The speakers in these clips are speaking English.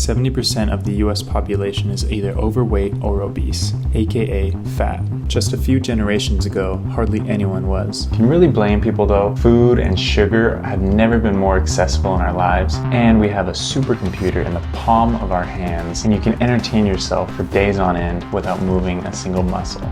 70% of the US population is either overweight or obese, aka fat. Just a few generations ago, hardly anyone was. Can you really blame people though? Food and sugar have never been more accessible in our lives, and we have a supercomputer in the palm of our hands, and you can entertain yourself for days on end without moving a single muscle.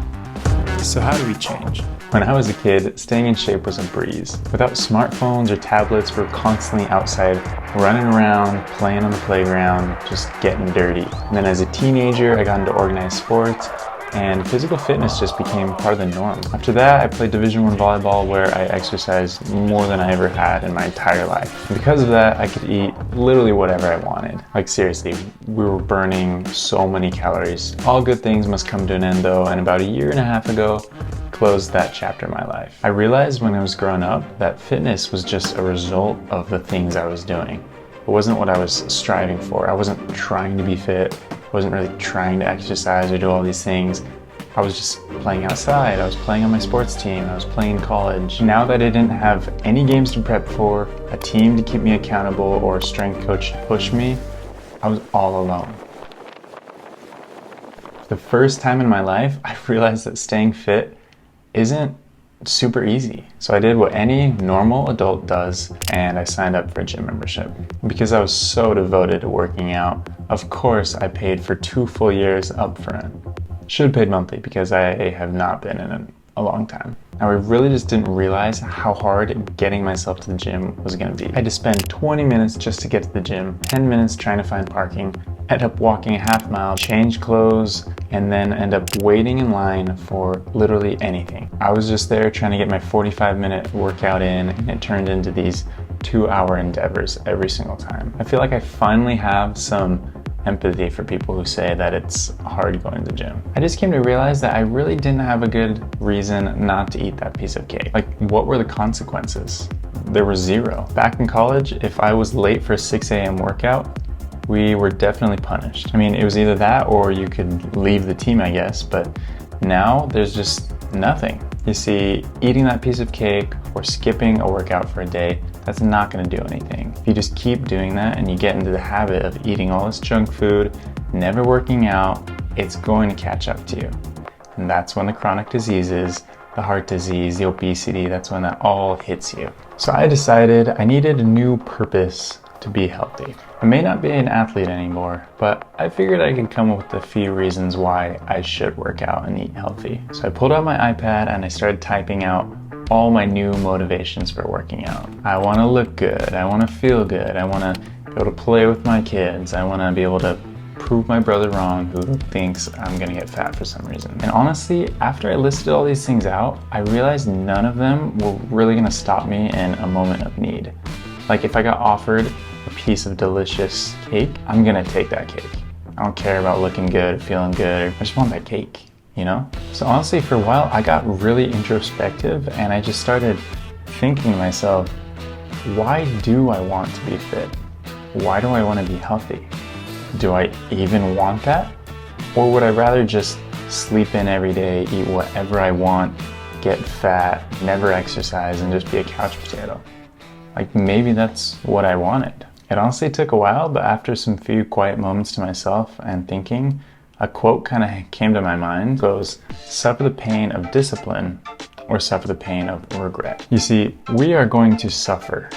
So how do we change? When I was a kid, staying in shape was a breeze. Without smartphones or tablets, we were constantly outside, running around, playing on the playground, just getting dirty. And then as a teenager, I got into organized sports, and physical fitness just became part of the norm. After that, I played Division I volleyball, where I exercised more than I ever had in my entire life. And because of that, I could eat literally whatever I wanted. Like seriously, we were burning so many calories. All good things must come to an end though, and about a year and a half ago, closed that chapter in my life. I realized when I was growing up that fitness was just a result of the things I was doing. It wasn't what I was striving for. I wasn't trying to be fit. I wasn't really trying to exercise or do all these things. I was just playing outside. I was playing on my sports team. I was playing in college. Now that I didn't have any games to prep for, a team to keep me accountable, or a strength coach to push me, I was all alone. For the first time in my life, I realized that staying fit isn't super easy. So I did what any normal adult does, and I signed up for a gym membership. Because I was so devoted to working out, of course I paid for 2 full years up front. Should have paid monthly because I have not been in a long time. Now I really just didn't realize how hard getting myself to the gym was gonna be. I had to spend 20 minutes just to get to the gym, 10 minutes trying to find parking, end up walking a half mile, change clothes, and then end up waiting in line for literally anything. I was just there trying to get my 45-minute workout in, and it turned into these 2-hour endeavors every single time. I feel like I finally have some empathy for people who say that it's hard going to the gym. I just came to realize that I really didn't have a good reason not to eat that piece of cake. Like, what were the consequences? There were zero. Back in college, if I was late for a 6 a.m. workout, we were definitely punished. I mean, it was either that or you could leave the team, I guess, but now there's just nothing. You see, eating that piece of cake or skipping a workout for a day, that's not gonna do anything. If you just keep doing that and you get into the habit of eating all this junk food, never working out, it's going to catch up to you. And that's when the chronic diseases, the heart disease, the obesity, that's when that all hits you. So I decided I needed a new purpose to be healthy. I may not be an athlete anymore, but I figured I could come up with a few reasons why I should work out and eat healthy. So I pulled out my iPad and I started typing out all my new motivations for working out. I want to look good, I want to feel good, I want to be able to play with my kids, I want to be able to prove my brother wrong who thinks I'm gonna get fat for some reason. And honestly, after I listed all these things out, I realized none of them were really gonna stop me in a moment of need. Like if I got offered a piece of delicious cake, I'm gonna take that cake. I don't care about looking good, feeling good, I just want that cake, you know? So honestly, for a while, I got really introspective and I just started thinking to myself, why do I want to be fit? Why do I want to be healthy? Do I even want that? Or would I rather just sleep in every day, eat whatever I want, get fat, never exercise, and just be a couch potato? Like maybe that's what I wanted. It honestly took a while, but after some few quiet moments to myself and thinking, a quote kind of came to my mind. It goes, suffer the pain of discipline or suffer the pain of regret. You see, we are going to suffer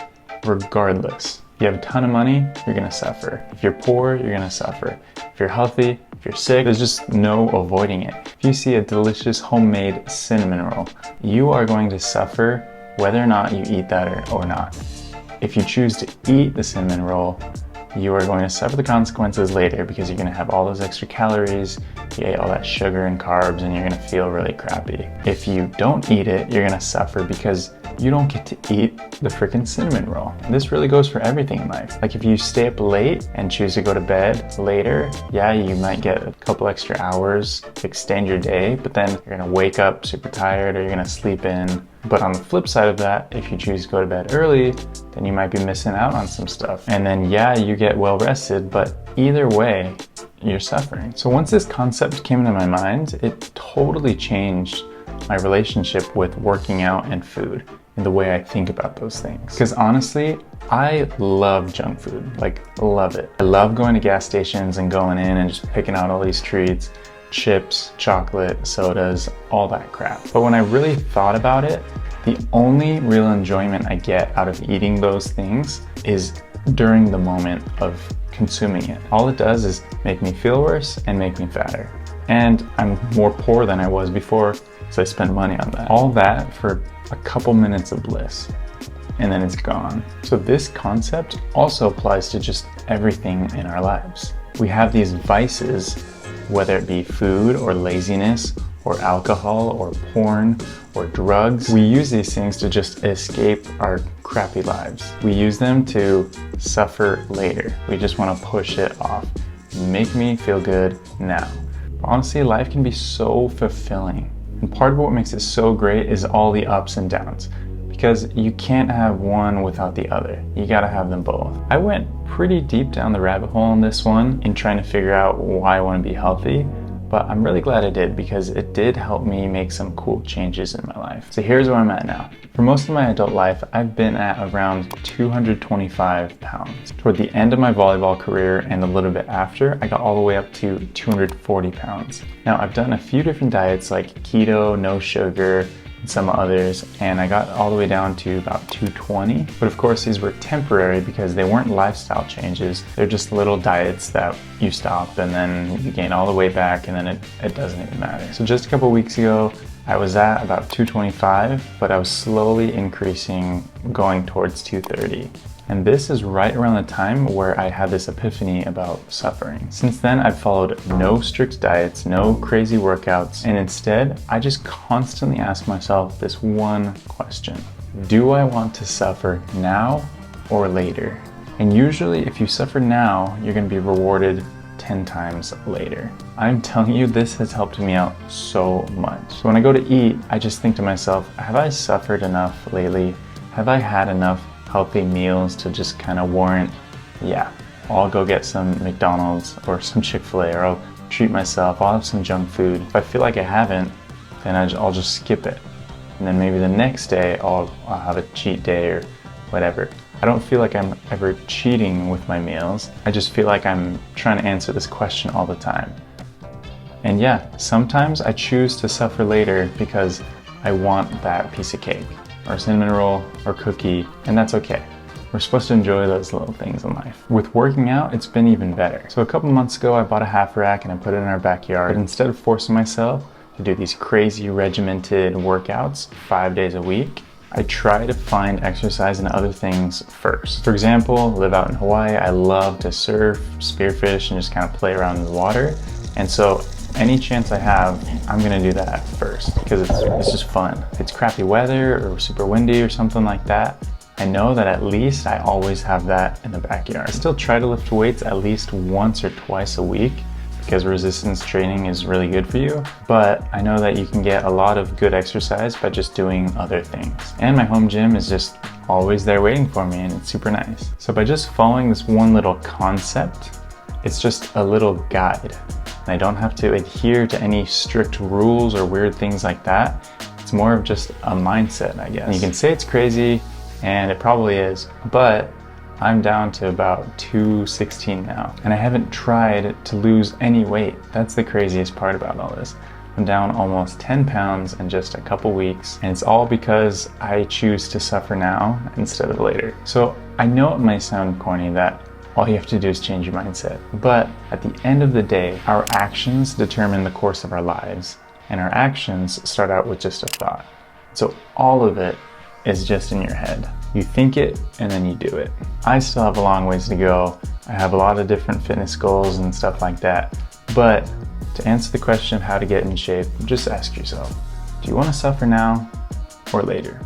regardless. If you have a ton of money, you're gonna suffer. If you're poor, you're gonna suffer. If you're healthy, if you're sick, there's just no avoiding it. If you see a delicious homemade cinnamon roll, you are going to suffer whether or not you eat that or not. If you choose to eat the cinnamon roll, you are going to suffer the consequences later because you're going to have all those extra calories, you ate all that sugar and carbs, and you're going to feel really crappy. If you don't eat it, you're going to suffer because you don't get to eat the freaking cinnamon roll. And this really goes for everything in life. Like if you stay up late and choose to go to bed later, yeah, you might get a couple extra hours to extend your day, but then you're going to wake up super tired or you're going to sleep in. But on the flip side of that, if you choose to go to bed early, then you might be missing out on some stuff. And then yeah, you get well rested, but either way, you're suffering. So once this concept came into my mind, it totally changed my relationship with working out and food. in the way I think about those things. Because honestly, I love junk food, like love it. I love going to gas stations and going in and just picking out all these treats, chips, chocolate, sodas, all that crap. But when I really thought about it, the only real enjoyment I get out of eating those things is during the moment of consuming it. All it does is make me feel worse and make me fatter. And I'm more poor than I was before, so I spend money on that. All that for a couple minutes of bliss, and then it's gone. So this concept also applies to just everything in our lives. We have these vices, whether it be food or laziness or alcohol or porn or drugs. We use these things to just escape our crappy lives. We use them to suffer later. We just want to push it off. Make me feel good now. But honestly, life can be so fulfilling. And part of what makes it so great is all the ups and downs, because you can't have one without the other. You gotta have them both. I went pretty deep down the rabbit hole on this one in trying to figure out why I want to be healthy, but I'm really glad I did, because it did help me make some cool changes in my life. So here's where I'm at now. For most of my adult life, I've been at around 225 pounds. Toward the end of my volleyball career and a little bit after, I got all the way up to 240 pounds. Now, I've done a few different diets like keto, no sugar, and some others, and I got all the way down to about 220. But of course, these were temporary because they weren't lifestyle changes. They're just little diets that you stop and then you gain all the way back, and then it doesn't even matter. So just a couple weeks ago, I was at about 225, but I was slowly increasing, going towards 230. And this is right around the time where I had this epiphany about suffering. Since then, I've followed no strict diets, no crazy workouts, and instead, I just constantly ask myself this one question. Do I want to suffer now or later? And usually, if you suffer now, you're gonna be rewarded 10 times later. I'm telling you, this has helped me out so much. So when I go to eat, I just think to myself, have I suffered enough lately? Have I had enough healthy meals to just kind of warrant, yeah, I'll go get some McDonald's or some Chick-fil-A, or I'll treat myself, I'll have some junk food. If I feel like I haven't, then I'll just skip it. And then maybe the next day I'll have a cheat day or whatever. I don't feel like I'm ever cheating with my meals. I just feel like I'm trying to answer this question all the time. And yeah, sometimes I choose to suffer later because I want that piece of cake or cinnamon roll or cookie, and that's okay. We're supposed to enjoy those little things in life. With working out, it's been even better. So a couple months ago, I bought a half rack and I put it in our backyard. But instead of forcing myself to do these crazy regimented workouts 5 days a week, I try to find exercise and other things first. For example, live out in Hawaii. I love to surf, spearfish, and just kind of play around in the water. And so any chance I have, I'm gonna do that first because it's just fun. If it's crappy weather or super windy or something like that, I know that at least I always have that in the backyard. I still try to lift weights at least once or twice a week because resistance training is really good for you, but I know that you can get a lot of good exercise by just doing other things. And my home gym is just always there waiting for me, and it's super nice. So by just following this one little concept, it's just a little guide. And I don't have to adhere to any strict rules or weird things like that. It's more of just a mindset, I guess. And you can say it's crazy, and it probably is, but I'm down to about 216 now. And I haven't tried to lose any weight. That's the craziest part about all this. I'm down almost 10 pounds in just a couple weeks, and it's all because I choose to suffer now instead of later. So I know it might sound corny that all you have to do is change your mindset. But at the end of the day, our actions determine the course of our lives, and our actions start out with just a thought. So all of it is just in your head. You think it, and then you do it. I still have a long ways to go. I have a lot of different fitness goals and stuff like that. But to answer the question of how to get in shape, just ask yourself, do you want to suffer now or later?